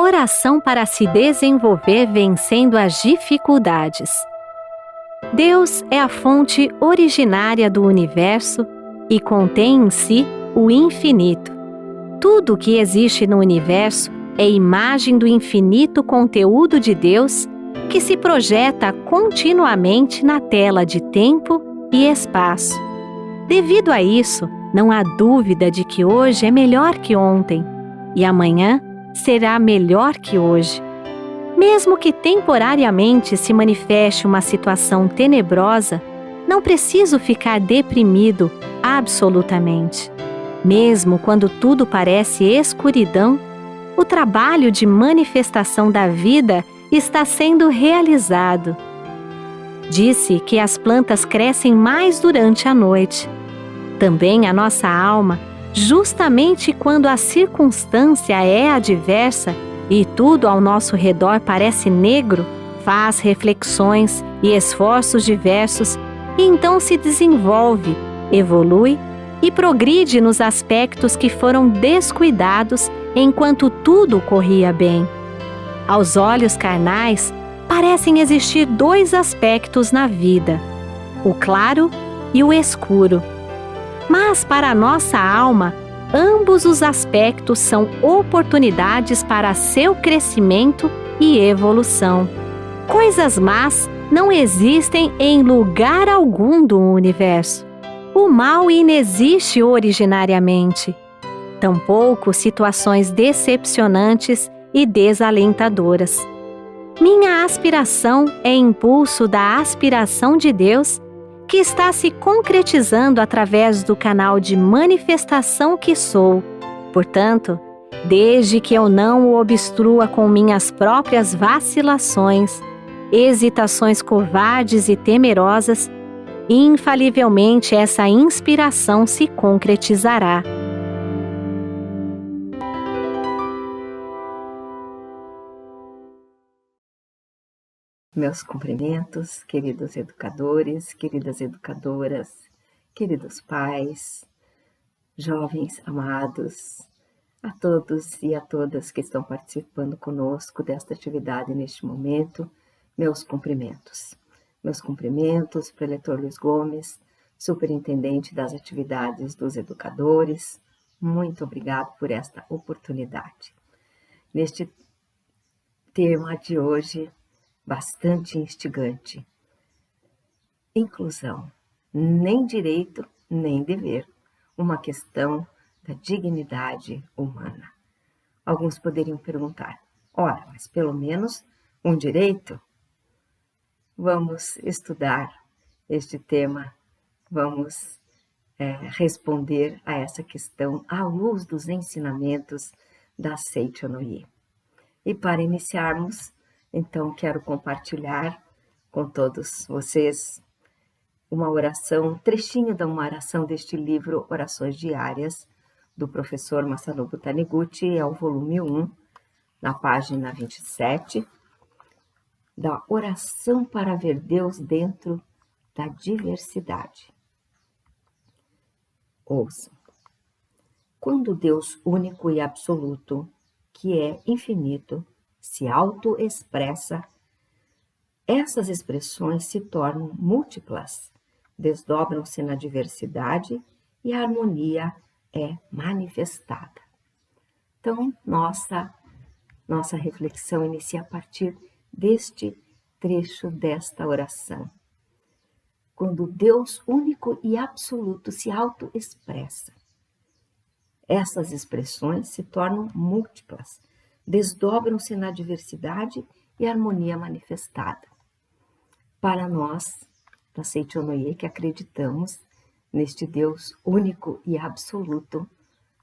Oração para se desenvolver vencendo as dificuldades. Deus é a fonte originária do universo e contém em si o infinito. Tudo o que existe no universo é imagem do infinito conteúdo de Deus que se projeta continuamente na tela de tempo e espaço. Devido a isso, não há dúvida de que hoje é melhor que ontem e amanhã será melhor que hoje. Mesmo que temporariamente se manifeste uma situação tenebrosa, não preciso ficar deprimido absolutamente. Mesmo quando tudo parece escuridão, o trabalho de manifestação da vida está sendo realizado. Disse que as plantas crescem mais durante a noite. Também a nossa alma, justamente quando a circunstância é adversa e tudo ao nosso redor parece negro, faz reflexões e esforços diversos e então se desenvolve, evolui e progride nos aspectos que foram descuidados enquanto tudo corria bem. Aos olhos carnais, parecem existir dois aspectos na vida, o claro e o escuro. Mas para a nossa alma, ambos os aspectos são oportunidades para seu crescimento e evolução. Coisas más não existem em lugar algum do universo. O mal inexiste originariamente. Tampouco situações decepcionantes e desalentadoras. Minha aspiração é impulso da aspiração de Deus, que está se concretizando através do canal de manifestação que sou. Portanto, desde que eu não o obstrua com minhas próprias vacilações, hesitações covardes e temerosas, infalivelmente essa inspiração se concretizará. Meus cumprimentos, queridos educadores, queridas educadoras, queridos pais, jovens amados, a todos e a todas que estão participando conosco desta atividade neste momento, meus cumprimentos. Meus cumprimentos, preletor Luiz Gomes, superintendente das atividades dos educadores, muito obrigado por esta oportunidade. Neste tema de hoje, bastante instigante. Inclusão, nem direito, nem dever, uma questão da dignidade humana. Alguns poderiam perguntar, ora, mas pelo menos um direito? Vamos estudar este tema, vamos responder a essa questão à luz dos ensinamentos da Seicho no Ie. E para iniciarmos, então, quero compartilhar com todos vocês uma oração, um trechinho de uma oração deste livro Orações Diárias, do professor Masanobu Taniguchi, é o volume 1, na página 27, da oração para ver Deus dentro da diversidade. Ouçam. Quando Deus único e absoluto, que é infinito, se autoexpressa, essas expressões se tornam múltiplas, desdobram-se na diversidade e a harmonia é manifestada. Então, nossa reflexão inicia a partir deste trecho desta oração. Quando Deus único e absoluto se autoexpressa, essas expressões se tornam múltiplas, desdobram-se na diversidade e harmonia manifestada. Para nós, da Seicho no Ie, que acreditamos neste Deus único e absoluto,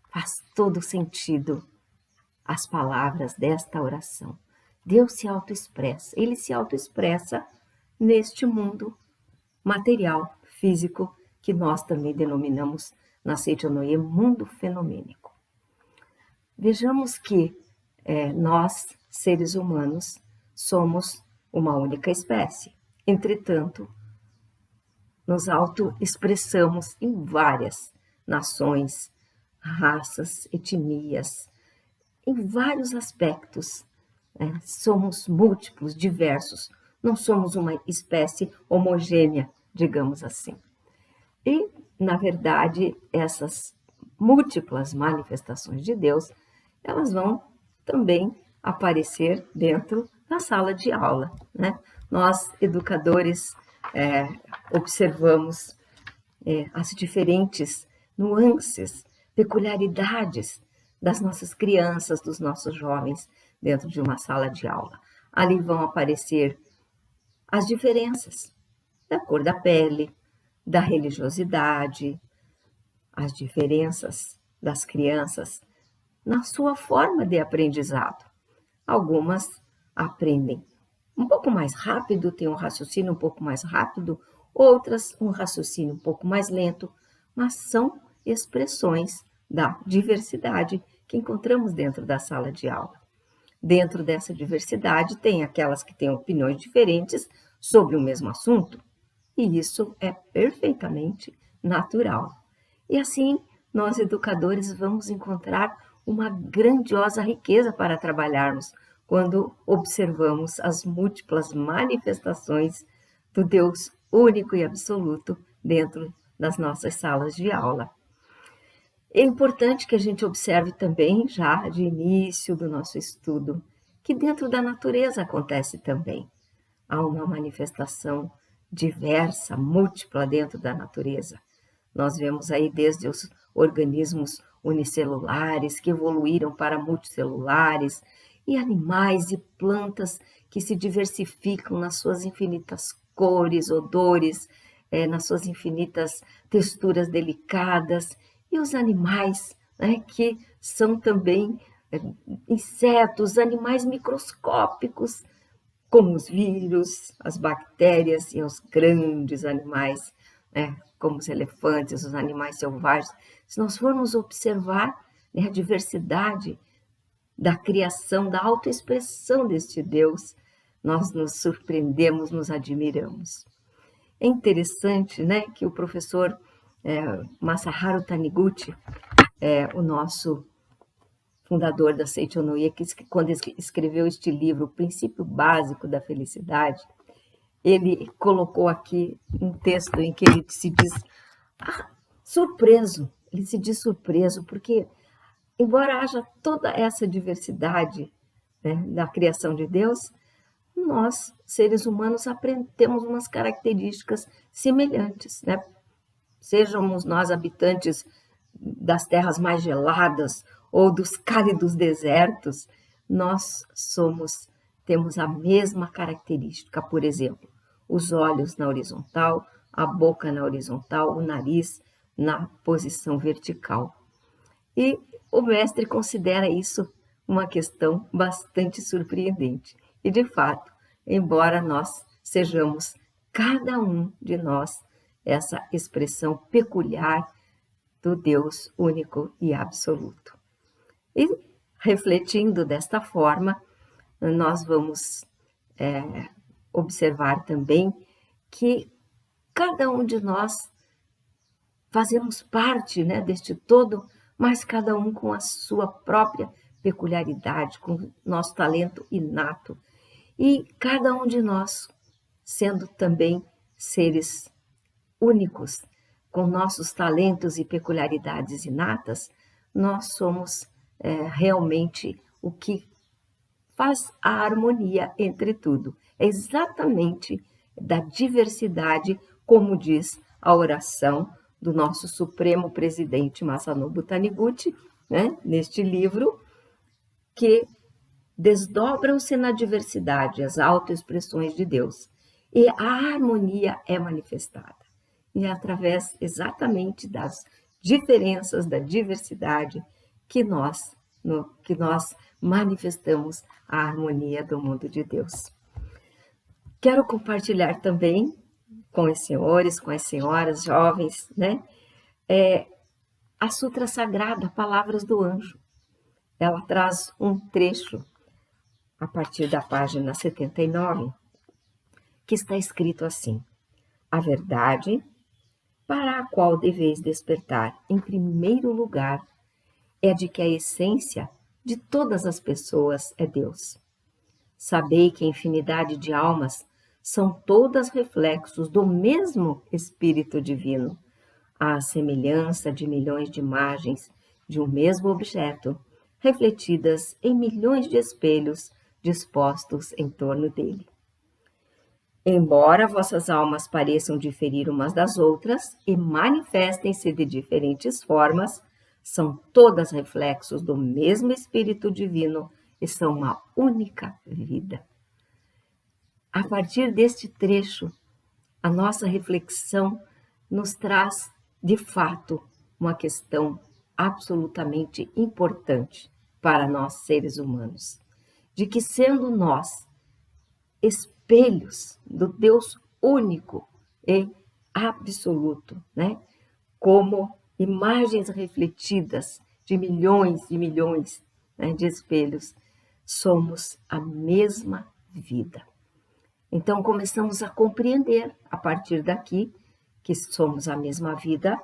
faz todo sentido as palavras desta oração. Deus se autoexpressa, Ele se autoexpressa neste mundo material, físico, que nós também denominamos na Seicho no Ie mundo fenomênico. Vejamos que nós, seres humanos, somos uma única espécie. Entretanto, nos autoexpressamos em várias nações, raças, etnias, em vários aspectos né? Somos múltiplos, diversos. Não somos uma espécie homogênea, digamos assim. E, na verdade, essas múltiplas manifestações de Deus, elas vão também aparecer dentro da sala de aula, né? Nós, educadores, observamos as diferentes nuances, peculiaridades das nossas crianças, dos nossos jovens dentro de uma sala de aula. Ali vão aparecer as diferenças da cor da pele, da religiosidade, as diferenças das crianças na sua forma de aprendizado. Algumas aprendem um pouco mais rápido, têm um raciocínio um pouco mais rápido, outras um raciocínio um pouco mais lento, mas são expressões da diversidade que encontramos dentro da sala de aula. Dentro dessa diversidade, tem aquelas que têm opiniões diferentes sobre o mesmo assunto, e isso é perfeitamente natural. E assim, nós educadores vamos encontrar uma grandiosa riqueza para trabalharmos quando observamos as múltiplas manifestações do Deus único e absoluto dentro das nossas salas de aula. É importante que a gente observe também, já de início do nosso estudo, que dentro da natureza acontece também. Há uma manifestação diversa, múltipla dentro da natureza. Nós vemos aí desde os organismos unicelulares que evoluíram para multicelulares, e animais e plantas que se diversificam nas suas infinitas cores, odores, nas suas infinitas texturas delicadas, e os animais, né, que são também insetos, animais microscópicos, como os vírus, as bactérias e os grandes animais, né, como os elefantes, os animais selvagens. Se nós formos observar, né, a diversidade da criação, da autoexpressão deste Deus, nós nos surpreendemos, nos admiramos. É interessante, né, que o professor Masaharu Taniguchi, o nosso fundador da Seicho no Ie, que quando escreveu este livro, O Princípio Básico da Felicidade, ele colocou aqui um texto em que ele se diz surpreso, porque embora haja toda essa diversidade, né, da criação de Deus, nós, seres humanos, temos umas características semelhantes, né? Sejamos nós habitantes das terras mais geladas ou dos cálidos desertos, nós temos a mesma característica, por exemplo, os olhos na horizontal, a boca na horizontal, o nariz na posição vertical. E o mestre considera isso uma questão bastante surpreendente. E, de fato, embora nós sejamos, cada um de nós, essa expressão peculiar do Deus único e absoluto. E, refletindo desta forma, nós vamos observar também que cada um de nós fazemos parte, né, deste todo, mas cada um com a sua própria peculiaridade, com o nosso talento inato. E cada um de nós, sendo também seres únicos, com nossos talentos e peculiaridades inatas, nós somos realmente o que faz a harmonia entre tudo. É exatamente da diversidade, como diz a oração do nosso Supremo Presidente Masanobu Taniguchi, né, neste livro, que desdobram-se na diversidade as autoexpressões de Deus, e a harmonia é manifestada. E é através exatamente das diferenças, da diversidade, que nós manifestamos a harmonia do mundo de Deus. Quero compartilhar também com os senhores, com as senhoras, jovens, né, a Sutra Sagrada, Palavras do Anjo. Ela traz um trecho, a partir da página 79, que está escrito assim: a verdade para a qual deveis despertar em primeiro lugar é de que a essência de todas as pessoas é Deus. Sabei que a infinidade de almas são todas reflexos do mesmo Espírito Divino, à semelhança de milhões de imagens de um mesmo objeto, refletidas em milhões de espelhos dispostos em torno dele. Embora vossas almas pareçam diferir umas das outras e manifestem-se de diferentes formas, são todas reflexos do mesmo Espírito Divino e são uma única vida. A partir deste trecho, a nossa reflexão nos traz, de fato, uma questão absolutamente importante para nós seres humanos, de que sendo nós espelhos do Deus único e absoluto, né? Como imagens refletidas de milhões e milhões, né, de espelhos, somos a mesma vida. Então começamos a compreender a partir daqui que somos a mesma vida.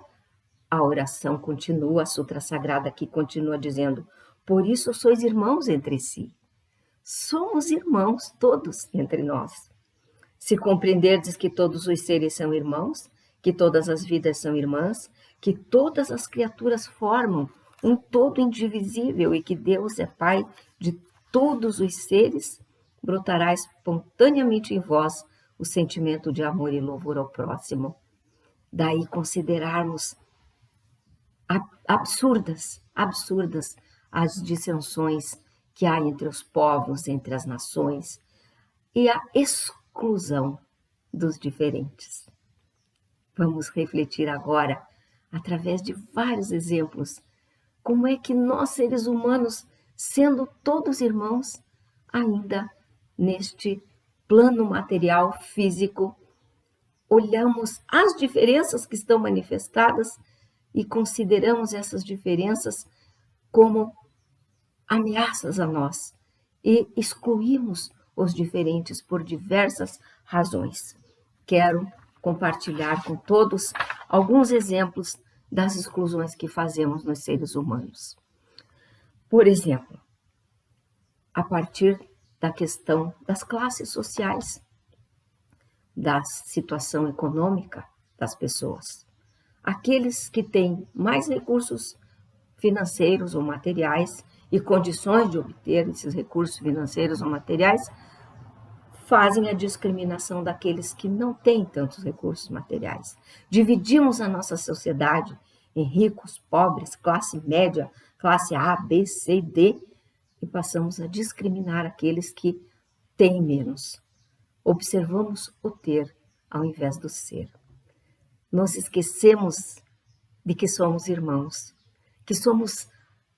A oração continua, a Sutra Sagrada aqui continua dizendo: por isso sois irmãos entre si. Somos irmãos todos entre nós. Se compreenderdes que todos os seres são irmãos, que todas as vidas são irmãs, que todas as criaturas formam um todo indivisível e que Deus é Pai de todos os seres, brotará espontaneamente em vós o sentimento de amor e louvor ao próximo. Daí considerarmos absurdas as dissensões que há entre os povos, entre as nações, e a exclusão dos diferentes. Vamos refletir agora, através de vários exemplos, como é que nós, seres humanos, sendo todos irmãos, ainda neste plano material físico, olhamos as diferenças que estão manifestadas e consideramos essas diferenças como ameaças a nós e excluímos os diferentes por diversas razões. Quero compartilhar com todos alguns exemplos das exclusões que fazemos nos seres humanos. Por exemplo, a partir da questão das classes sociais, da situação econômica das pessoas. Aqueles que têm mais recursos financeiros ou materiais e condições de obter esses recursos financeiros ou materiais, fazem a discriminação daqueles que não têm tantos recursos materiais. Dividimos a nossa sociedade em ricos, pobres, classe média, classe A, B, C, D, e passamos a discriminar aqueles que têm menos. Observamos o ter ao invés do ser. Nos esquecemos de que somos irmãos, que somos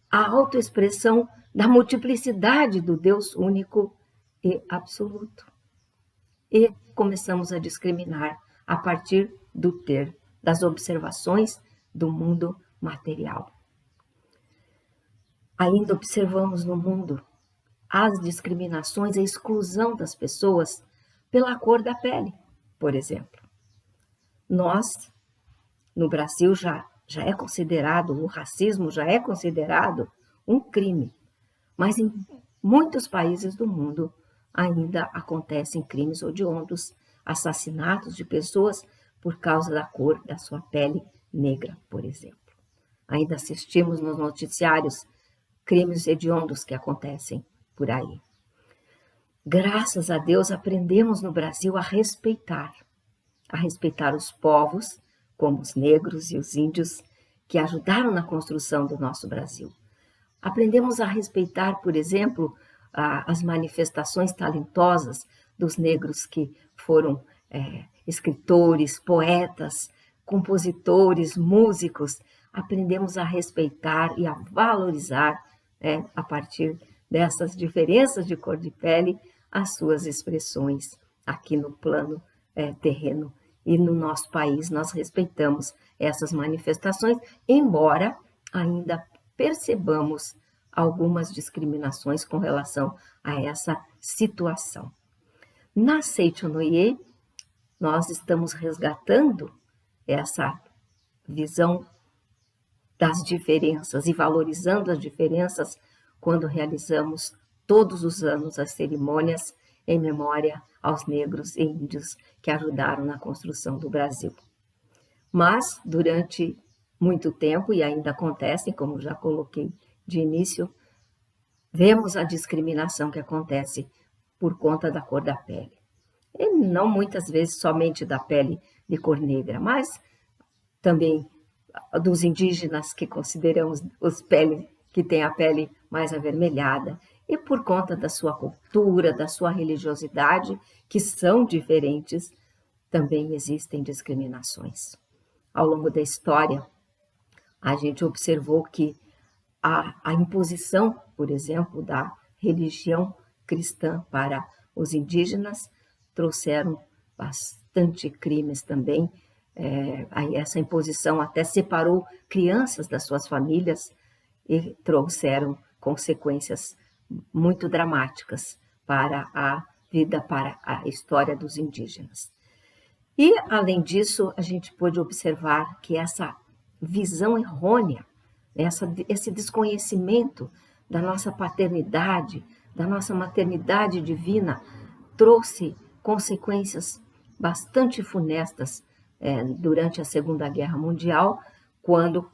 a autoexpressão da multiplicidade do Deus único e absoluto. E começamos a discriminar a partir do ter, das observações do mundo material. Ainda observamos no mundo as discriminações e a exclusão das pessoas pela cor da pele, por exemplo. Nós, no Brasil, já é considerado, o racismo já é considerado um crime, mas em muitos países do mundo ainda acontecem crimes hediondos, assassinatos de pessoas por causa da cor da sua pele negra, por exemplo. Ainda assistimos nos noticiários crimes hediondos que acontecem por aí. Graças a Deus aprendemos no Brasil a respeitar os povos, como os negros e os índios, que ajudaram na construção do nosso Brasil. Aprendemos a respeitar, por exemplo, as manifestações talentosas dos negros que foram escritores, poetas, compositores, músicos. Aprendemos a respeitar e a valorizar, a partir dessas diferenças de cor de pele, as suas expressões aqui no plano terreno. E no nosso país nós respeitamos essas manifestações, embora ainda percebamos algumas discriminações com relação a essa situação. Na Seichonoye, nós estamos resgatando essa visão das diferenças e valorizando as diferenças quando realizamos todos os anos as cerimônias em memória aos negros e índios que ajudaram na construção do Brasil. Mas, durante muito tempo, e ainda acontece, como já coloquei de início, vemos a discriminação que acontece por conta da cor da pele. E não muitas vezes somente da pele de cor negra, mas também dos indígenas que consideramos os peles que têm a pele mais avermelhada, e por conta da sua cultura, da sua religiosidade, que são diferentes, também existem discriminações. Ao longo da história, a gente observou que a imposição, por exemplo, da religião cristã para os indígenas trouxeram bastante crimes também. Essa imposição até separou crianças das suas famílias e trouxeram consequências muito dramáticas para a vida, para a história dos indígenas. E, além disso, a gente pôde observar que essa visão errônea, esse desconhecimento da nossa paternidade, da nossa maternidade divina, trouxe consequências bastante funestas durante a Segunda Guerra Mundial, quando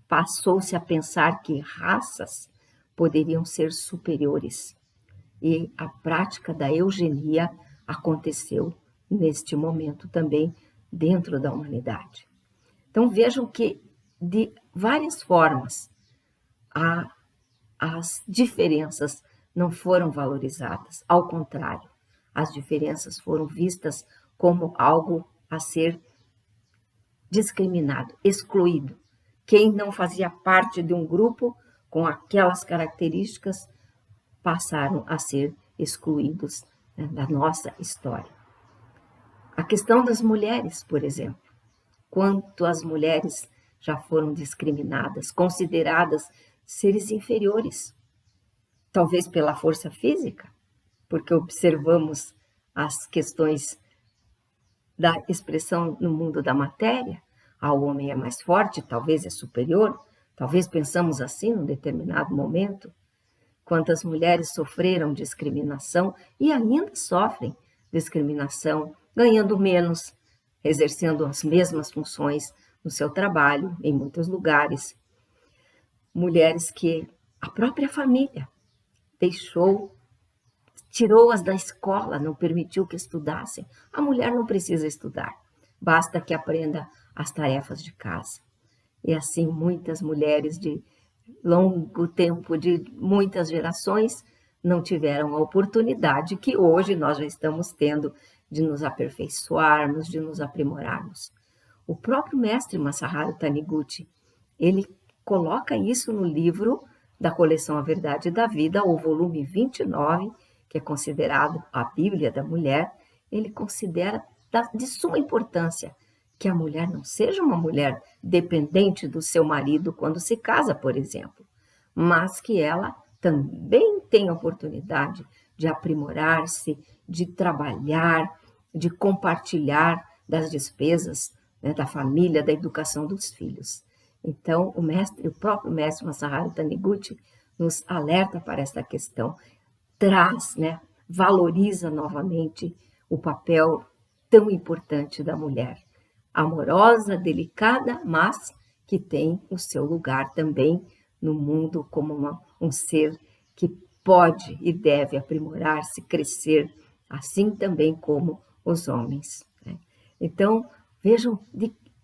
passou-se a pensar que raças poderiam ser superiores. E a prática da eugenia aconteceu neste momento também dentro da humanidade. Então vejam que de várias formas as diferenças não foram valorizadas, ao contrário, as diferenças foram vistas como algo a ser discriminado, excluído. Quem não fazia parte de um grupo com aquelas características passaram a ser excluídos, né, da nossa história. A questão das mulheres, por exemplo. Quanto as mulheres já foram discriminadas, consideradas seres inferiores, talvez pela força física, porque observamos as questões da expressão no mundo da matéria. O homem é mais forte, talvez é superior, talvez pensamos assim num determinado momento. Quantas mulheres sofreram discriminação e ainda sofrem discriminação, ganhando menos, exercendo as mesmas funções no seu trabalho, em muitos lugares. Mulheres que a própria família tirou-as da escola, não permitiu que estudassem. A mulher não precisa estudar, basta que aprenda as tarefas de casa. E assim muitas mulheres de longo tempo, de muitas gerações, não tiveram a oportunidade que hoje nós já estamos tendo de nos aperfeiçoarmos, de nos aprimorarmos. O próprio mestre Masaharu Taniguchi, ele coloca isso no livro da coleção A Verdade da Vida, o volume 29, que é considerado a Bíblia da mulher. Ele considera de suma importância que a mulher não seja uma mulher dependente do seu marido quando se casa, por exemplo, mas que ela também tenha oportunidade de aprimorar-se, de trabalhar, de compartilhar das despesas, né, da família, da educação dos filhos. Então, o próprio mestre Masaharu Taniguchi nos alerta para esta questão, traz, né, valoriza novamente o papel tão importante da mulher, amorosa, delicada, mas que tem o seu lugar também no mundo como um ser que pode e deve aprimorar-se, crescer, assim também como os homens, né? Então, vejam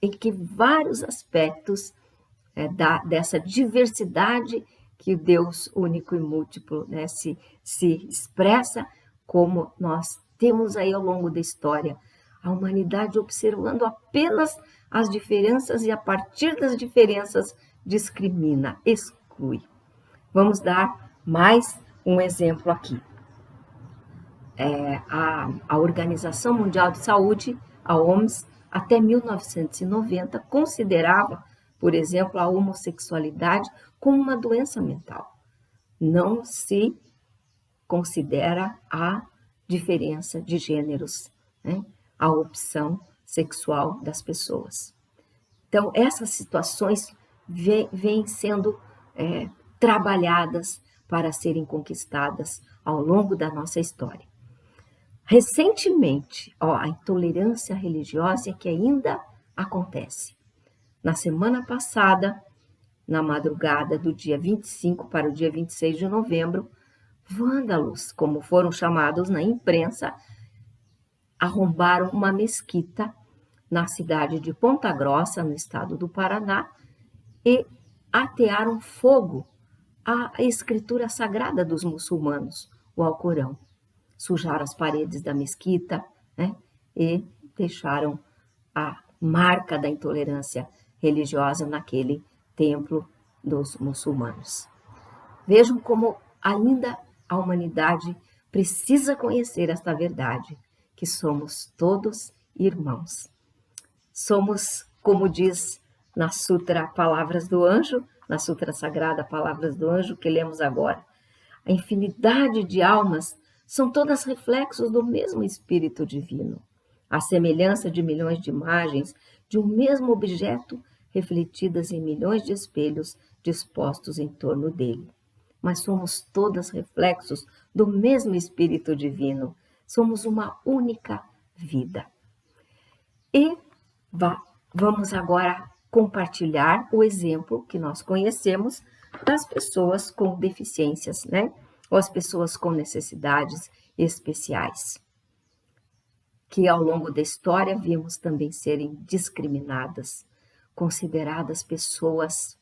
em que vários aspectos dessa diversidade que o Deus único e múltiplo, né, se expressa, como nós temos aí ao longo da história, a humanidade observando apenas as diferenças e a partir das diferenças discrimina, exclui. Vamos dar mais um exemplo aqui. A Organização Mundial de Saúde, a OMS, até 1990, considerava, por exemplo, a homossexualidade como uma doença mental. Não se considera a diferença de gêneros, né? A opção sexual das pessoas. Então, essas situações vêm sendo trabalhadas para serem conquistadas ao longo da nossa história. Recentemente, a intolerância religiosa é que ainda acontece. Na semana passada, na madrugada do dia 25 para o dia 26 de novembro, vândalos, como foram chamados na imprensa, arrombaram uma mesquita na cidade de Ponta Grossa, no estado do Paraná, e atearam fogo à escritura sagrada dos muçulmanos, o Alcorão. Sujaram as paredes da mesquita, né, e deixaram a marca da intolerância religiosa naquele templo dos muçulmanos. Vejam como ainda a humanidade precisa conhecer esta verdade, que somos todos irmãos. Somos, como diz na Sutra Palavras do Anjo, na Sutra Sagrada Palavras do Anjo, que lemos agora, a infinidade de almas são todas reflexos do mesmo Espírito Divino, a semelhança de milhões de imagens de um mesmo objeto refletidas em milhões de espelhos dispostos em torno dele. Mas somos todas reflexos do mesmo Espírito Divino, somos uma única vida. E vamos agora compartilhar o exemplo que nós conhecemos das pessoas com deficiências, né? Ou as pessoas com necessidades especiais, que ao longo da história vimos também serem discriminadas, consideradas pessoas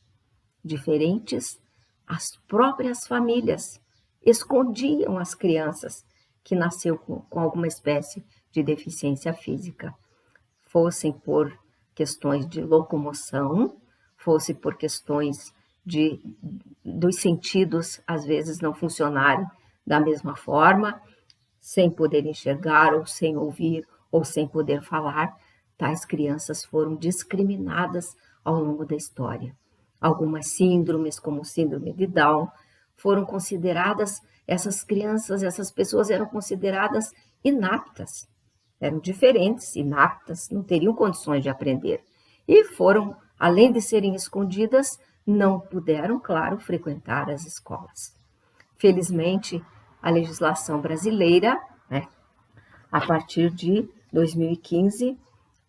diferentes. As próprias famílias escondiam as crianças que nasceu com alguma espécie de deficiência física, fossem por questões de locomoção, fosse por questões dos sentidos, às vezes, não funcionarem da mesma forma, sem poder enxergar, ou sem ouvir, ou sem poder falar. Tais crianças foram discriminadas ao longo da história. Algumas síndromes, como síndrome de Down, foram consideradas, essas crianças, essas pessoas eram consideradas inaptas, eram diferentes, inaptas, não teriam condições de aprender. E foram, além de serem escondidas, não puderam, claro, frequentar as escolas. Felizmente, a legislação brasileira, né, a partir de 2015,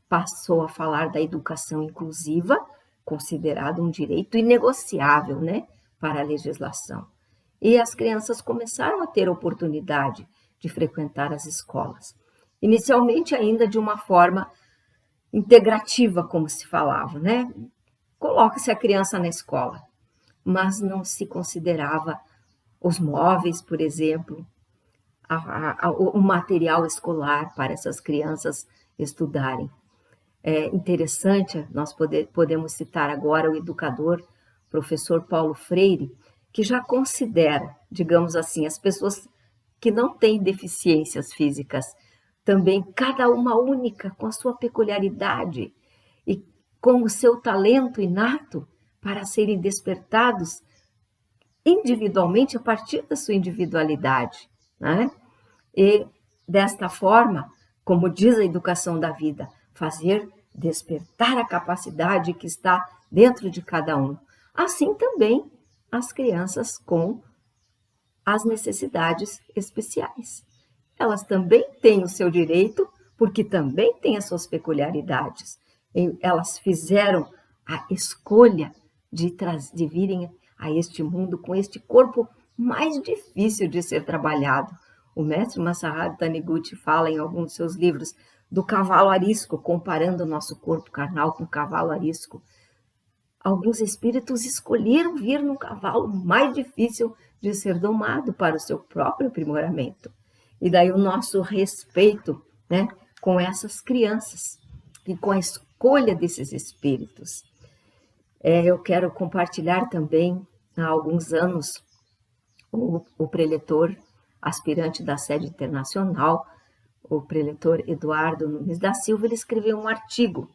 passou a falar da educação inclusiva, considerado um direito inegociável, né, para a legislação. E as crianças começaram a ter oportunidade de frequentar as escolas. Inicialmente ainda de uma forma integrativa, como se falava, né? Coloca-se a criança na escola, mas não se considerava os móveis, por exemplo, o material escolar para essas crianças estudarem. É interessante, nós podemos citar agora o educador, professor Paulo Freire, que já considera, digamos assim, as pessoas que não têm deficiências físicas, também cada uma única, com a sua peculiaridade e com o seu talento inato para serem despertados individualmente a partir da sua individualidade, né? E desta forma, como diz a educação da vida, fazer despertar a capacidade que está dentro de cada um. Assim também as crianças com as necessidades especiais. Elas também têm o seu direito, porque também têm as suas peculiaridades. Elas fizeram a escolha de virem a este mundo com este corpo mais difícil de ser trabalhado. O mestre Masaharu Taniguchi fala em alguns de seus livros do cavalo arisco, comparando o nosso corpo carnal com o cavalo arisco. Alguns espíritos escolheram vir num cavalo mais difícil de ser domado para o seu próprio aprimoramento. E daí o nosso respeito, né, com essas crianças e com a escolha desses espíritos. Eu quero compartilhar também, há alguns anos, o preletor aspirante da sede internacional, o preletor Eduardo Nunes da Silva, ele escreveu um artigo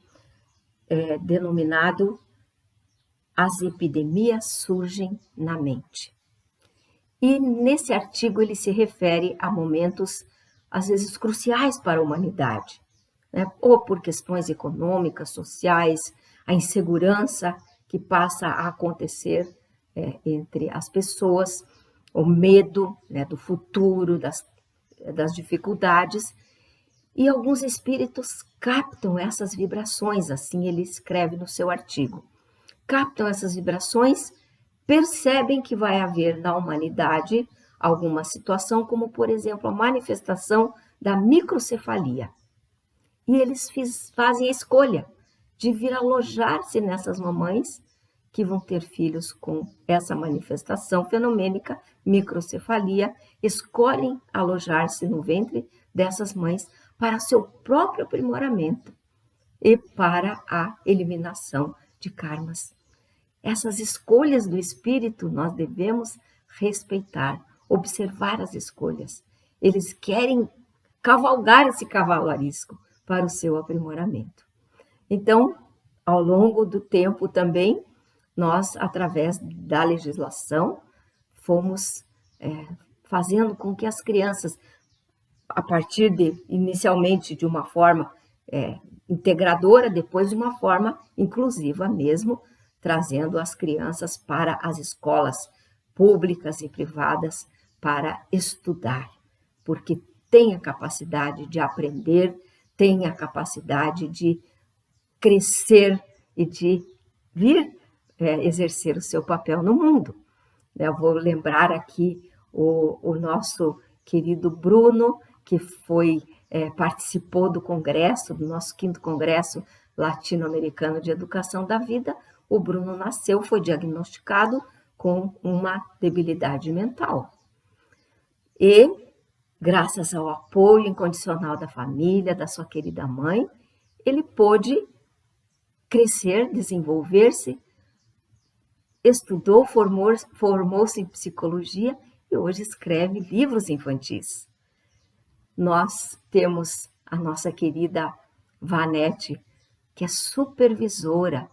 denominado As Epidemias Surgem na Mente. E nesse artigo ele se refere a momentos, às vezes, cruciais para a humanidade, né? Ou por questões econômicas, sociais, a insegurança que passa a acontecer entre as pessoas, o medo, né, do futuro, das dificuldades. E alguns espíritos captam essas vibrações, assim ele escreve no seu artigo. Captam essas vibrações, percebem que vai haver na humanidade alguma situação, como por exemplo a manifestação da microcefalia. E eles fazem a escolha de vir alojar-se nessas mamães que vão ter filhos com essa manifestação fenomênica, microcefalia, escolhem alojar-se no ventre dessas mães para seu próprio aprimoramento e para a eliminação de karmas. Essas escolhas do espírito nós devemos respeitar, observar as escolhas. Eles querem cavalgar esse cavalo arisco para o seu aprimoramento. Então, ao longo do tempo também, nós, através da legislação, fomos fazendo com que as crianças, a partir inicialmente de uma forma integradora, depois de uma forma inclusiva mesmo, trazendo as crianças para as escolas públicas e privadas para estudar, porque tem a capacidade de aprender, tem a capacidade de crescer e de vir exercer o seu papel no mundo. Eu vou lembrar aqui o nosso querido Bruno, que participou do congresso, do nosso 5º Congresso Latino-Americano de Educação da Vida. O Bruno foi diagnosticado com uma debilidade mental. E, graças ao apoio incondicional da família, da sua querida mãe, ele pôde crescer, desenvolver-se, estudou, formou-se em psicologia e hoje escreve livros infantis. Nós temos a nossa querida Vanete, que é supervisora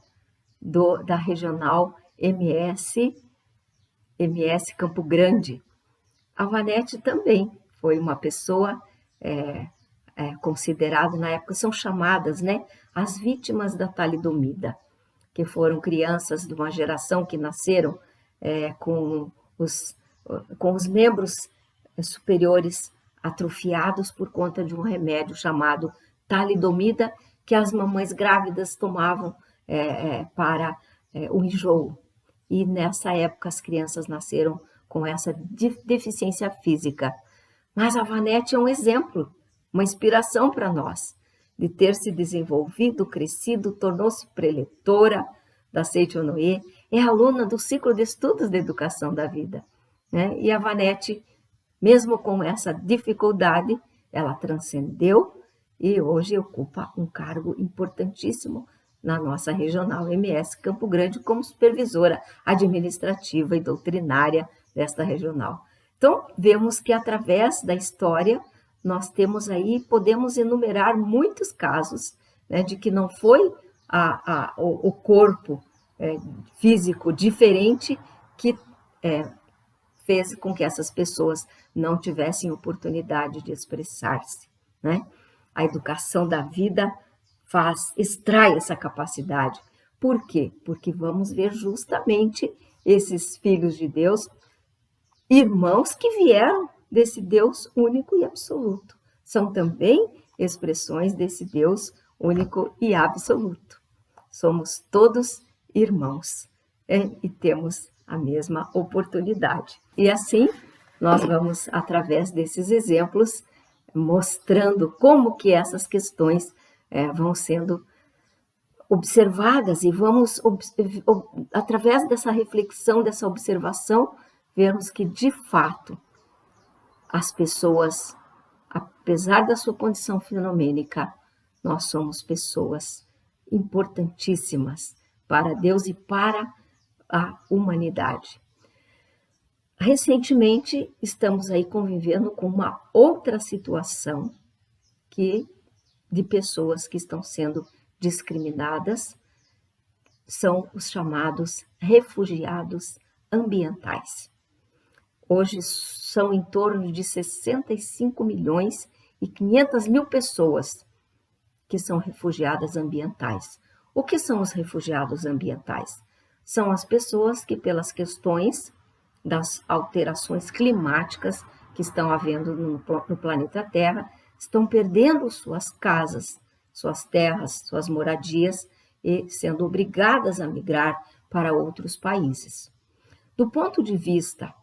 da regional MS Campo Grande. A Vanete também foi uma pessoa considerada, na época são chamadas, né, as vítimas da talidomida, que foram crianças de uma geração que nasceram com os membros superiores atrofiados por conta de um remédio chamado talidomida, que as mamães grávidas tomavam para o enjoo. E nessa época as crianças nasceram com essa deficiência física. Mas a Vanete é um exemplo, uma inspiração para nós, de ter se desenvolvido, crescido, tornou-se preletora da Seichonoye, é aluna do ciclo de estudos de educação da vida, né? E a Vanete, mesmo com essa dificuldade, ela transcendeu e hoje ocupa um cargo importantíssimo na nossa regional MS Campo Grande como supervisora administrativa e doutrinária desta regional. Então, vemos que através da história nós podemos enumerar muitos casos, né, de que não foi o corpo físico diferente que fez com que essas pessoas não tivessem oportunidade de expressar-se, né? A educação da vida extrai essa capacidade. Por quê? Porque vamos ver justamente esses filhos de Deus, irmãos que vieram desse Deus único e absoluto. São também expressões desse Deus único e absoluto. Somos todos irmãos e temos a mesma oportunidade. E assim, nós vamos, através desses exemplos, mostrando como que essas questões vão sendo observadas e vamos, através dessa reflexão, dessa observação, vermos que, de fato, as pessoas, apesar da sua condição fenomênica, nós somos pessoas importantíssimas para Deus e para a humanidade. Recentemente, estamos aí convivendo com uma outra situação de pessoas que estão sendo discriminadas, são os chamados refugiados ambientais. Hoje são em torno de 65 milhões e 500 mil pessoas que são refugiadas ambientais. O que são os refugiados ambientais? São as pessoas que, pelas questões das alterações climáticas que estão havendo no planeta Terra, estão perdendo suas casas, suas terras, suas moradias e sendo obrigadas a migrar para outros países. Do ponto de vista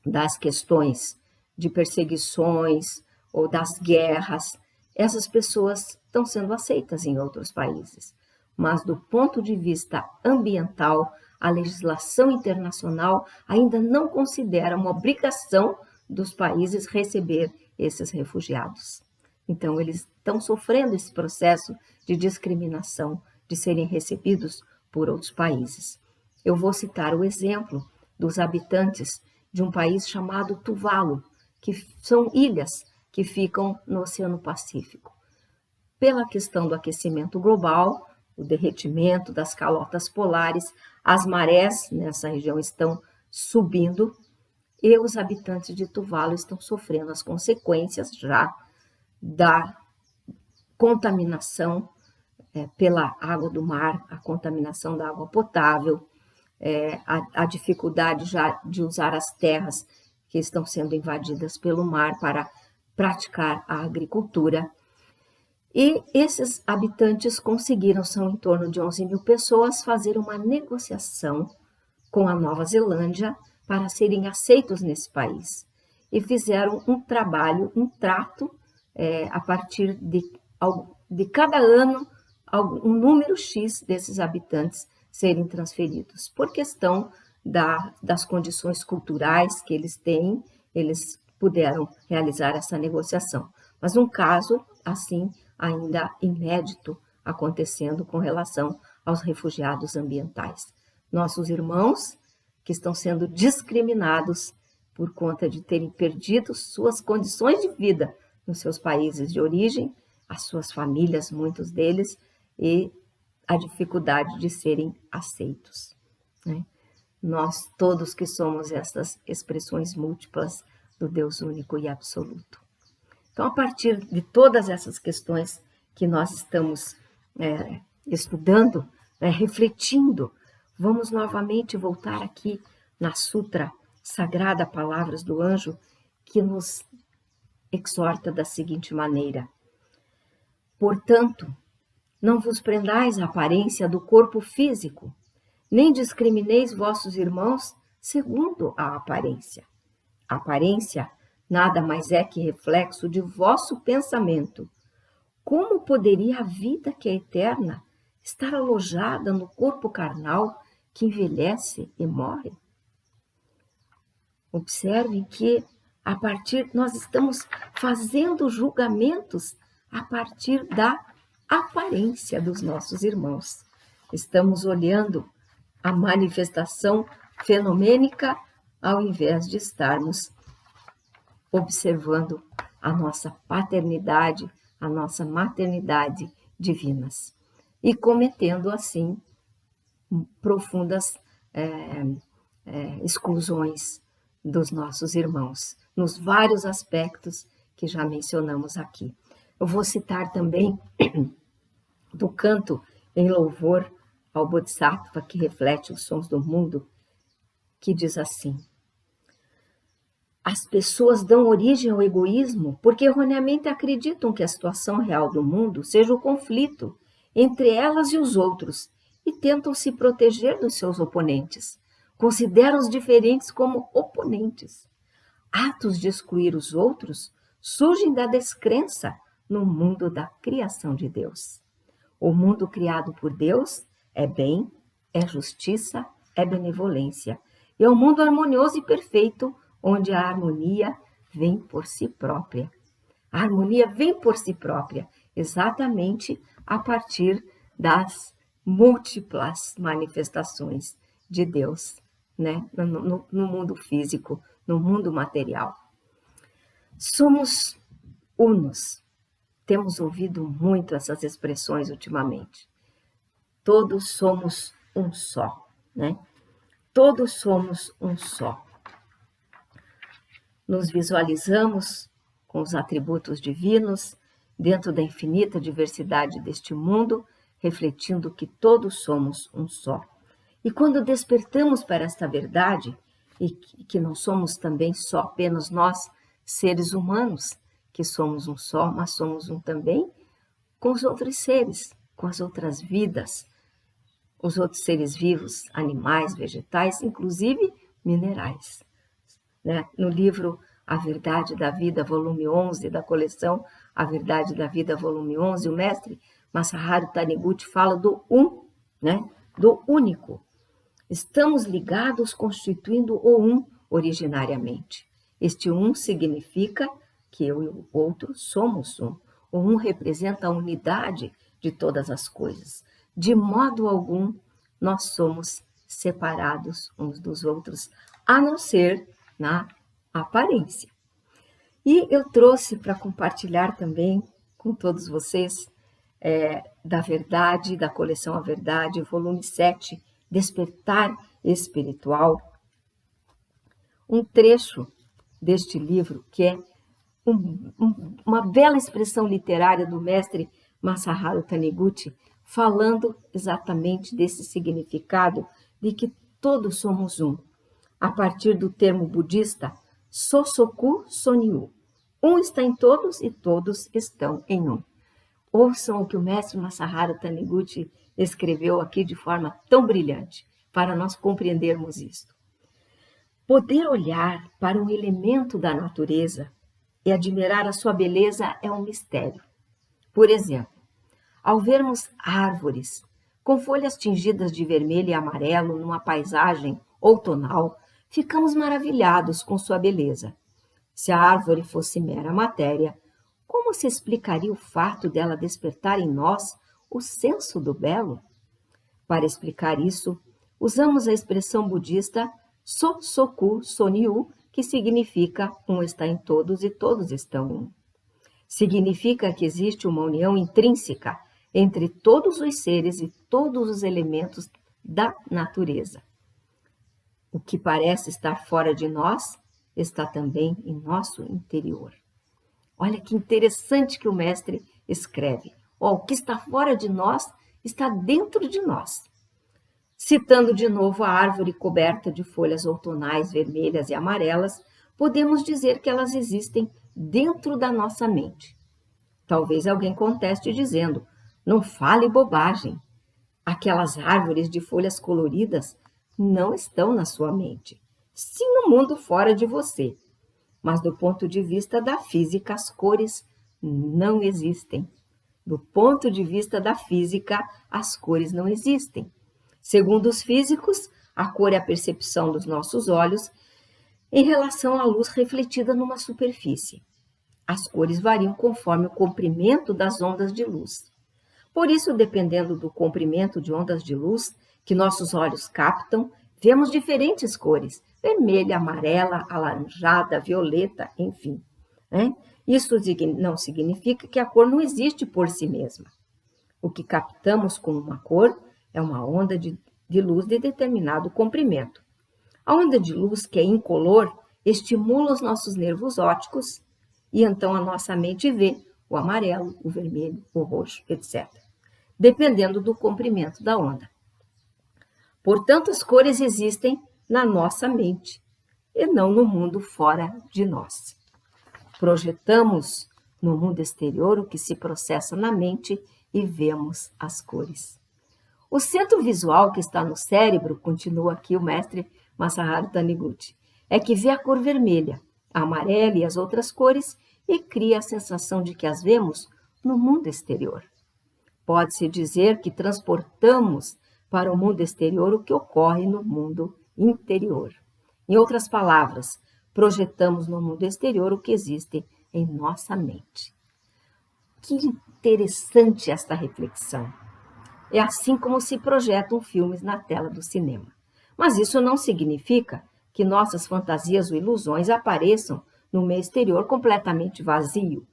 das questões de perseguições ou das guerras, essas pessoas estão sendo aceitas em outros países. Mas do ponto de vista ambiental, a legislação internacional ainda não considera uma obrigação dos países receber esses refugiados. Então, eles estão sofrendo esse processo de discriminação, de serem recebidos por outros países. Eu vou citar o exemplo dos habitantes de um país chamado Tuvalu, que são ilhas que ficam no Oceano Pacífico. Pela questão do aquecimento global, o derretimento das calotas polares, as marés nessa região estão subindo e os habitantes de Tuvalu estão sofrendo as consequências já da contaminação pela água do mar, a contaminação da água potável, a dificuldade já de usar as terras que estão sendo invadidas pelo mar para praticar a agricultura. E esses habitantes conseguiram, são em torno de 11 mil pessoas, fazer uma negociação com a Nova Zelândia para serem aceitos nesse país. E fizeram um trabalho, um trato, a partir de cada ano, um número X desses habitantes serem transferidos. Por questão das condições culturais que eles têm, eles puderam realizar essa negociação. Mas um caso, assim, ainda inédito acontecendo com relação aos refugiados ambientais. Nossos irmãos que estão sendo discriminados por conta de terem perdido suas condições de vida nos seus países de origem, as suas famílias, muitos deles, e a dificuldade de serem aceitos, né? Nós todos que somos essas expressões múltiplas do Deus único e absoluto. Então, a partir de todas essas questões que nós estamos estudando, refletindo, vamos novamente voltar aqui na Sutra Sagrada Palavras do Anjo, que nos exorta da seguinte maneira: portanto, não vos prendais à aparência do corpo físico, nem discrimineis vossos irmãos segundo a aparência. A aparência nada mais é que reflexo de vosso pensamento. Como poderia a vida que é eterna estar alojada no corpo carnal que envelhece e morre? Observem que nós estamos fazendo julgamentos a partir da aparência dos nossos irmãos. Estamos olhando a manifestação fenomênica ao invés de estarmos observando a nossa paternidade, a nossa maternidade divinas e cometendo assim profundas exclusões dos nossos irmãos, nos vários aspectos que já mencionamos aqui. Eu vou citar também do canto em louvor ao Bodhisattva, que reflete os sons do mundo, que diz assim: as pessoas dão origem ao egoísmo porque erroneamente acreditam que a situação real do mundo seja o conflito entre elas e os outros e tentam se proteger dos seus oponentes. Consideram os diferentes como oponentes. Atos de excluir os outros surgem da descrença no mundo da criação de Deus. O mundo criado por Deus é bem, é justiça, é benevolência. E é um mundo harmonioso e perfeito, onde a harmonia vem por si própria. A harmonia vem por si própria, exatamente a partir das múltiplas manifestações de Deus, né? No mundo físico, no mundo material. Somos unos. Temos ouvido muito essas expressões ultimamente. Todos somos um só, né? Todos somos um só. Nos visualizamos com os atributos divinos dentro da infinita diversidade deste mundo, refletindo que todos somos um só. E quando despertamos para esta verdade, e que não somos também só apenas nós, seres humanos, que somos um só, mas somos um também com os outros seres, com as outras vidas, os outros seres vivos, animais, vegetais, inclusive minerais. Né? No livro A Verdade da Vida, volume 11, da coleção A Verdade da Vida, volume 11, o mestre Masaharu Taniguchi fala do né? Do único. Estamos ligados constituindo o originariamente. Este significa que eu e o outro somos um. O representa a unidade de todas as coisas. De modo algum, nós somos separados uns dos outros, a não ser na aparência. E eu trouxe para compartilhar também com todos vocês da Verdade, da coleção A Verdade, volume 7, Despertar Espiritual, um trecho deste livro que é uma bela expressão literária do mestre Masaharu Taniguchi, falando exatamente desse significado de que todos somos um, a partir do termo budista Sosoku Sonyu. Um está em todos e todos estão em um. Ouçam o que o mestre Masaharu Taniguchi escreveu aqui de forma tão brilhante, para nós compreendermos isto. Poder olhar para um elemento da natureza e admirar a sua beleza é um mistério. Por exemplo, ao vermos árvores com folhas tingidas de vermelho e amarelo numa paisagem outonal, ficamos maravilhados com sua beleza. Se a árvore fosse mera matéria, como se explicaria o fato dela despertar em nós o senso do belo? Para explicar isso, usamos a expressão budista Sosoku Sonyu, que significa um está em todos e todos estão um. Significa que existe uma união intrínseca entre todos os seres e todos os elementos da natureza. O que parece estar fora de nós está também em nosso interior. Olha que interessante que o mestre escreve. O que está fora de nós está dentro de nós. Citando de novo a árvore coberta de folhas outonais vermelhas e amarelas, podemos dizer que elas existem dentro da nossa mente. Talvez alguém conteste dizendo: não fale bobagem. Aquelas árvores de folhas coloridas não estão na sua mente, sim no mundo fora de você. Mas do ponto de vista da física, as cores não existem. Do ponto de vista da física, as cores não existem. Segundo os físicos, a cor é a percepção dos nossos olhos em relação à luz refletida numa superfície. As cores variam conforme o comprimento das ondas de luz. Por isso, dependendo do comprimento de ondas de luz que nossos olhos captam, vemos diferentes cores: vermelha, amarela, alaranjada, violeta, enfim. Isso não significa que a cor não existe por si mesma. O que captamos como uma cor é uma onda de luz de determinado comprimento. A onda de luz, que é incolor, estimula os nossos nervos ópticos e então a nossa mente vê o amarelo, o vermelho, o roxo, etc., dependendo do comprimento da onda. Portanto, as cores existem na nossa mente e não no mundo fora de nós. Projetamos no mundo exterior o que se processa na mente e vemos as cores. O centro visual que está no cérebro, continua aqui o mestre Masaharu Taniguchi, é que vê a cor vermelha, a amarela e as outras cores e cria a sensação de que as vemos no mundo exterior. Pode-se dizer que transportamos para o mundo exterior o que ocorre no mundo interior. Em outras palavras, projetamos no mundo exterior o que existe em nossa mente. Que interessante esta reflexão! É assim como se projetam filmes na tela do cinema. Mas isso não significa que nossas fantasias ou ilusões apareçam no meio exterior completamente vazio.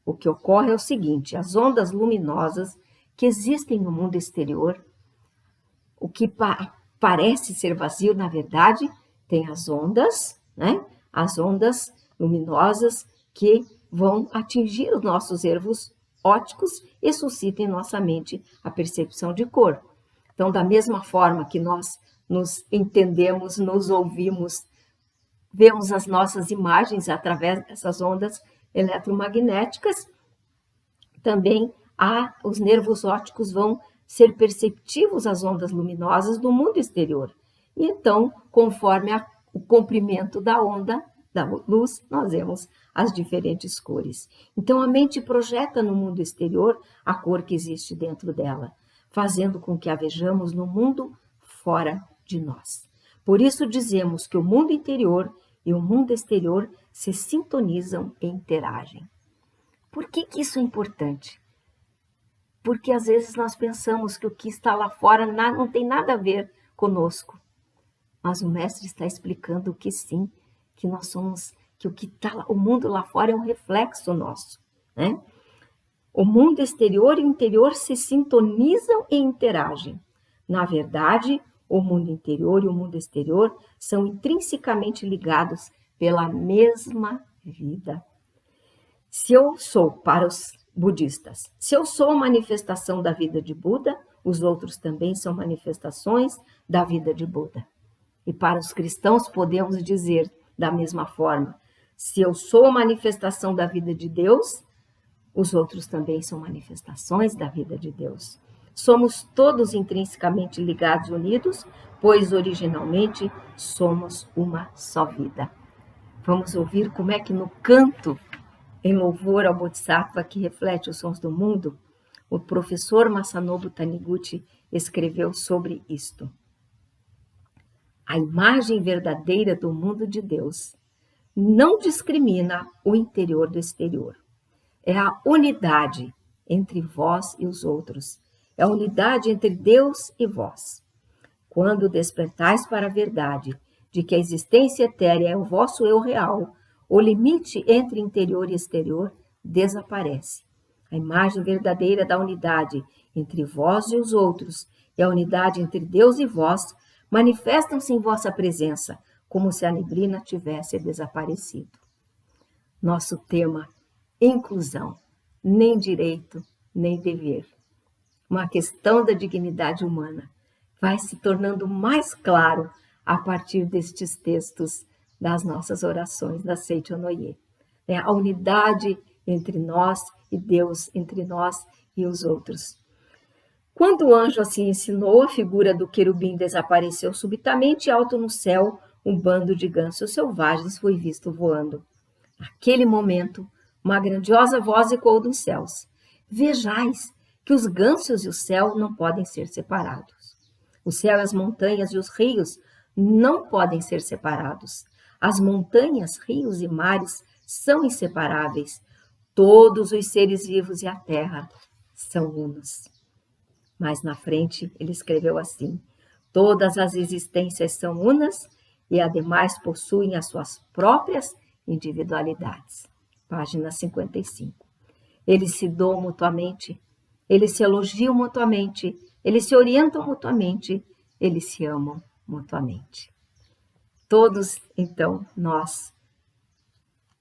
O que ocorre é o seguinte: as ondas luminosas que existem no mundo exterior, o que parece ser vazio, na verdade, tem as ondas, As ondas luminosas que vão atingir os nossos nervos ópticos e suscitam em nossa mente a percepção de cor. Então, da mesma forma que nós nos entendemos, nos ouvimos vemos as nossas imagens através dessas ondas eletromagnéticas. Também os nervos ópticos vão ser perceptivos às ondas luminosas do mundo exterior. E então, conforme o comprimento da onda, da luz, nós vemos as diferentes cores. Então, a mente projeta no mundo exterior a cor que existe dentro dela, fazendo com que a vejamos no mundo fora de nós. Por isso dizemos que o mundo interior e o mundo exterior se sintonizam e interagem. Por que isso é importante? Porque às vezes nós pensamos que o que está lá fora não tem nada a ver conosco. Mas o mestre está explicando que sim, que nós somos, que o mundo lá fora é um reflexo nosso, né? O mundo exterior e o interior se sintonizam e interagem. Na verdade, o mundo interior e o mundo exterior são intrinsecamente ligados pela mesma vida. Se eu sou, para os budistas, se eu sou a manifestação da vida de Buda, os outros também são manifestações da vida de Buda. E para os cristãos podemos dizer da mesma forma, se eu sou a manifestação da vida de Deus, os outros também são manifestações da vida de Deus. Somos todos intrinsecamente ligados e unidos, pois originalmente somos uma só vida. Vamos ouvir como é que no canto em louvor ao Bodhisattva que reflete os sons do mundo, o professor Masanobu Taniguchi escreveu sobre isto. A imagem verdadeira do mundo de Deus não discrimina o interior do exterior. É a unidade entre vós e os outros. É a unidade entre Deus e vós. Quando despertais para a verdade de que a existência etérea é o vosso eu real, o limite entre interior e exterior desaparece. A imagem verdadeira da unidade entre vós e os outros e a unidade entre Deus e vós manifestam-se em vossa presença, como se a neblina tivesse desaparecido. Nosso tema, inclusão, nem direito, nem dever. Uma questão da dignidade humana vai se tornando mais claro a partir destes textos das nossas orações da Seicho Noye. É a unidade entre nós e Deus, entre nós e os outros. Quando o anjo assim ensinou, a figura do querubim desapareceu subitamente e alto no céu, um bando de gansos selvagens foi visto voando. Naquele momento, uma grandiosa voz ecoou dos céus. Vejais que os gansos e o céu não podem ser separados. O céu, as montanhas e os rios não podem ser separados. As montanhas, rios e mares são inseparáveis. Todos os seres vivos e a terra são unos. Mas na frente ele escreveu assim: todas as existências são unas e ademais possuem as suas próprias individualidades. Página 55. Eles se doam mutuamente, eles se elogiam mutuamente, eles se orientam mutuamente, eles se amam mutuamente. Todos, então, nós,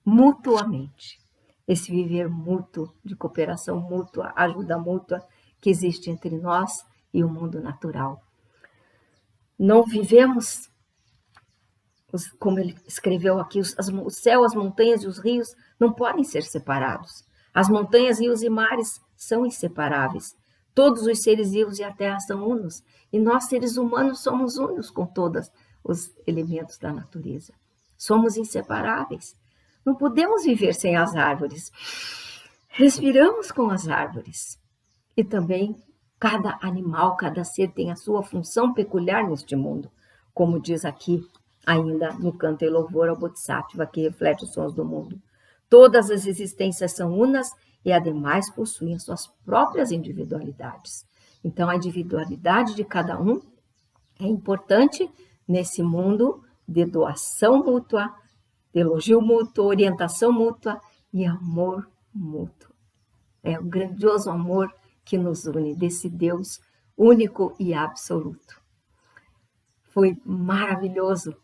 mutuamente, esse viver mútuo, de cooperação mútua, ajuda mútua, que existe entre nós e o mundo natural. Não vivemos, como ele escreveu aqui, o céu, as montanhas e os rios não podem ser separados. As montanhas, rios e mares são inseparáveis. Todos os seres vivos e a terra são unos. E nós, seres humanos, somos unos com todos os elementos da natureza. Somos inseparáveis. Não podemos viver sem as árvores. Respiramos com as árvores. E também cada animal, cada ser tem a sua função peculiar neste mundo, como diz aqui ainda no canto em louvor ao Bodhisattva, que reflete os sons do mundo. Todas as existências são unas e ademais possuem suas próprias individualidades. Então a individualidade de cada um é importante nesse mundo de doação mútua, de elogio mútuo, orientação mútua e amor mútuo. É o grandioso amor que nos une, desse Deus único e absoluto. Foi maravilhoso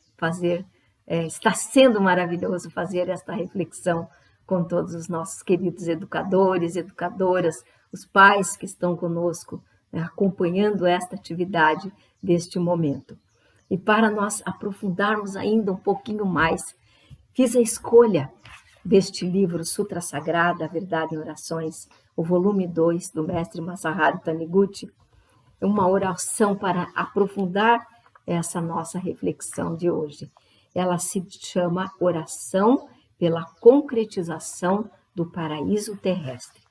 está sendo maravilhoso fazer esta reflexão com todos os nossos queridos educadores, educadoras, os pais que estão conosco, né, acompanhando esta atividade deste momento. E para nós aprofundarmos ainda um pouquinho mais Fiz a escolha deste livro Sutra Sagrada, A Verdade em Orações, o volume 2 do mestre Masaharu Taniguchi, uma oração para aprofundar essa nossa reflexão de hoje. Ela se chama Oração pela Concretização do Paraíso Terrestre.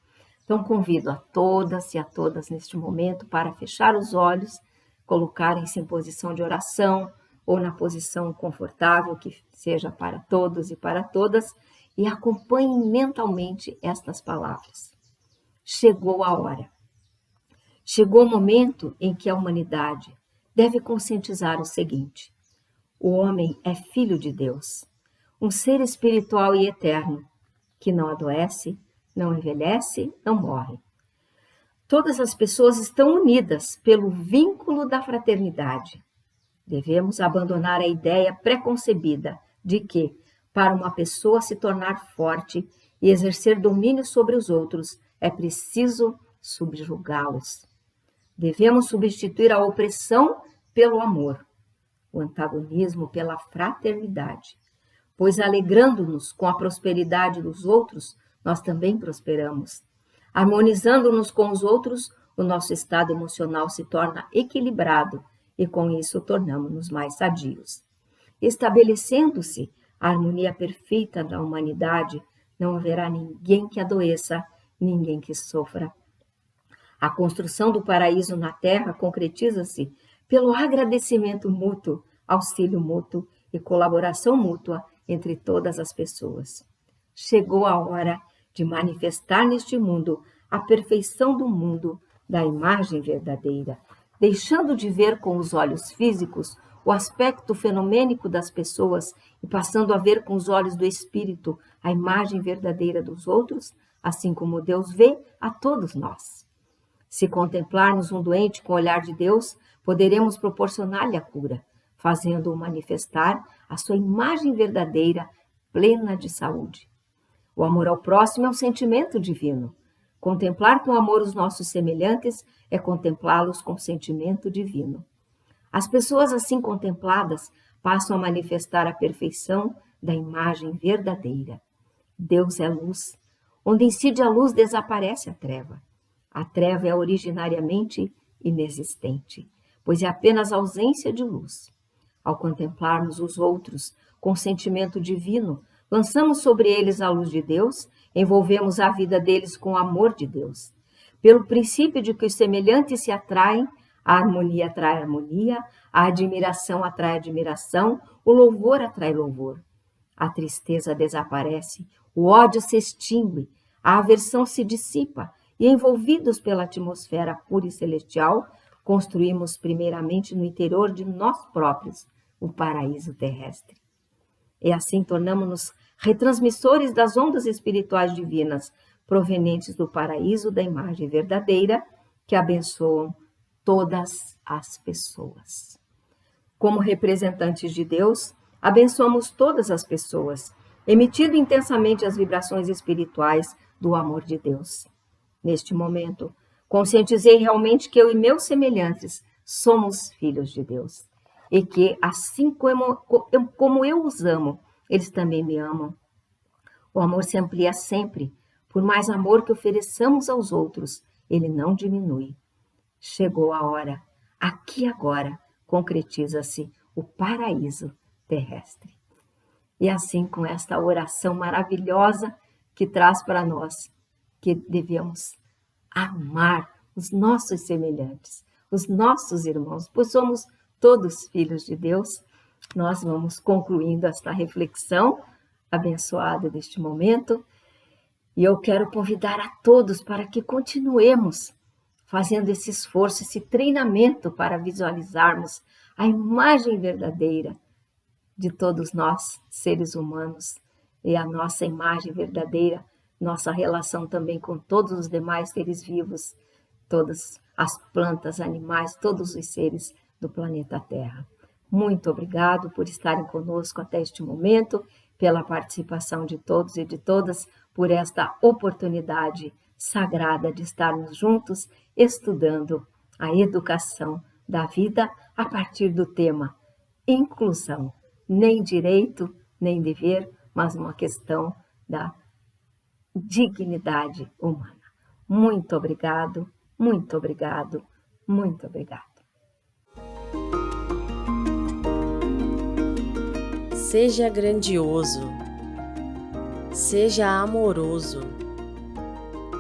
Então, convido a todas e a todas neste momento para fechar os olhos, colocarem-se em posição de oração ou na posição confortável que seja para todos e para todas, e acompanhem mentalmente estas palavras. Chegou a hora. Chegou o momento em que a humanidade deve conscientizar o seguinte: o homem é filho de Deus, um ser espiritual e eterno, que não adoece, não envelhece, não morre. Todas as pessoas estão unidas pelo vínculo da fraternidade. Devemos abandonar a ideia preconcebida de que, para uma pessoa se tornar forte e exercer domínio sobre os outros, é preciso subjugá-los. Devemos substituir a opressão pelo amor, o antagonismo pela fraternidade, pois alegrando-nos com a prosperidade dos outros, nós também prosperamos. Harmonizando-nos com os outros, o nosso estado emocional se torna equilibrado e com isso tornamos-nos mais sadios. Estabelecendo-se a harmonia perfeita da humanidade, não haverá ninguém que adoeça, ninguém que sofra. A construção do paraíso na Terra concretiza-se pelo agradecimento mútuo, auxílio mútuo e colaboração mútua entre todas as pessoas. Chegou a hora de manifestar neste mundo a perfeição do mundo da imagem verdadeira, deixando de ver com os olhos físicos o aspecto fenomênico das pessoas e passando a ver com os olhos do espírito a imagem verdadeira dos outros, assim como Deus vê a todos nós. Se contemplarmos um doente com o olhar de Deus, poderemos proporcionar-lhe a cura, fazendo-o manifestar a sua imagem verdadeira, plena de saúde. O amor ao próximo é um sentimento divino. Contemplar com amor os nossos semelhantes é contemplá-los com sentimento divino. As pessoas assim contempladas passam a manifestar a perfeição da imagem verdadeira. Deus é luz. Onde incide a luz, desaparece a treva. A treva é originariamente inexistente, pois é apenas ausência de luz. Ao contemplarmos os outros com sentimento divino, lançamos sobre eles a luz de Deus, envolvemos a vida deles com o amor de Deus. Pelo princípio de que os semelhantes se atraem, a harmonia atrai harmonia, a admiração atrai admiração, o louvor atrai louvor. A tristeza desaparece, o ódio se extingue, a aversão se dissipa, e envolvidos pela atmosfera pura e celestial, construímos primeiramente no interior de nós próprios o paraíso terrestre. E assim tornamos-nos retransmissores das ondas espirituais divinas, provenientes do paraíso da imagem verdadeira, que abençoam todas as pessoas. Como representantes de Deus, abençoamos todas as pessoas, emitindo intensamente as vibrações espirituais do amor de Deus. Neste momento, conscientizei realmente que eu e meus semelhantes somos filhos de Deus e que, assim como eu os amo, eles também me amam. O amor se amplia sempre, por mais amor que ofereçamos aos outros, ele não diminui. Chegou a hora, aqui agora, concretiza-se o paraíso terrestre. E assim, com esta oração maravilhosa que traz para nós, que devemos amar os nossos semelhantes, os nossos irmãos, pois somos todos filhos de Deus, nós vamos concluindo esta reflexão abençoada deste momento, e eu quero convidar a todos para que continuemos fazendo esse esforço, esse treinamento para visualizarmos a imagem verdadeira de todos nós, seres humanos, e a nossa imagem verdadeira, nossa relação também com todos os demais seres vivos, todas as plantas, animais, todos os seres do planeta Terra. Muito obrigado por estarem conosco até este momento, pela participação de todos e de todas, por esta oportunidade sagrada de estarmos juntos estudando a educação da vida a partir do tema inclusão, nem direito, nem dever, mas uma questão da dignidade humana. Muito obrigado, muito obrigado, muito obrigado. Seja grandioso, seja amoroso,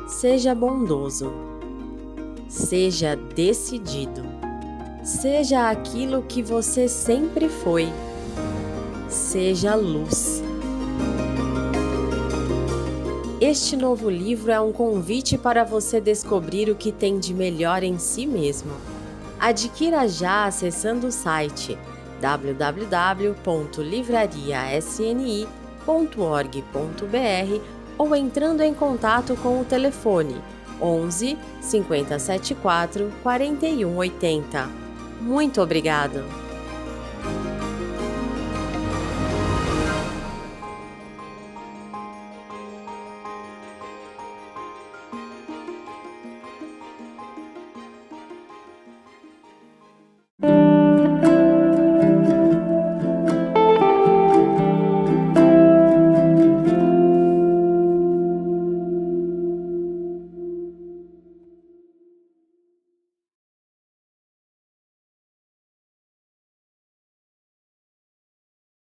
seja bondoso, seja decidido, seja aquilo que você sempre foi, seja luz. Este novo livro é um convite para você descobrir o que tem de melhor em si mesmo. Adquira já acessando o site www.livrariasni.org.br ou entrando em contato com o telefone 11 5074 4180. Muito obrigado!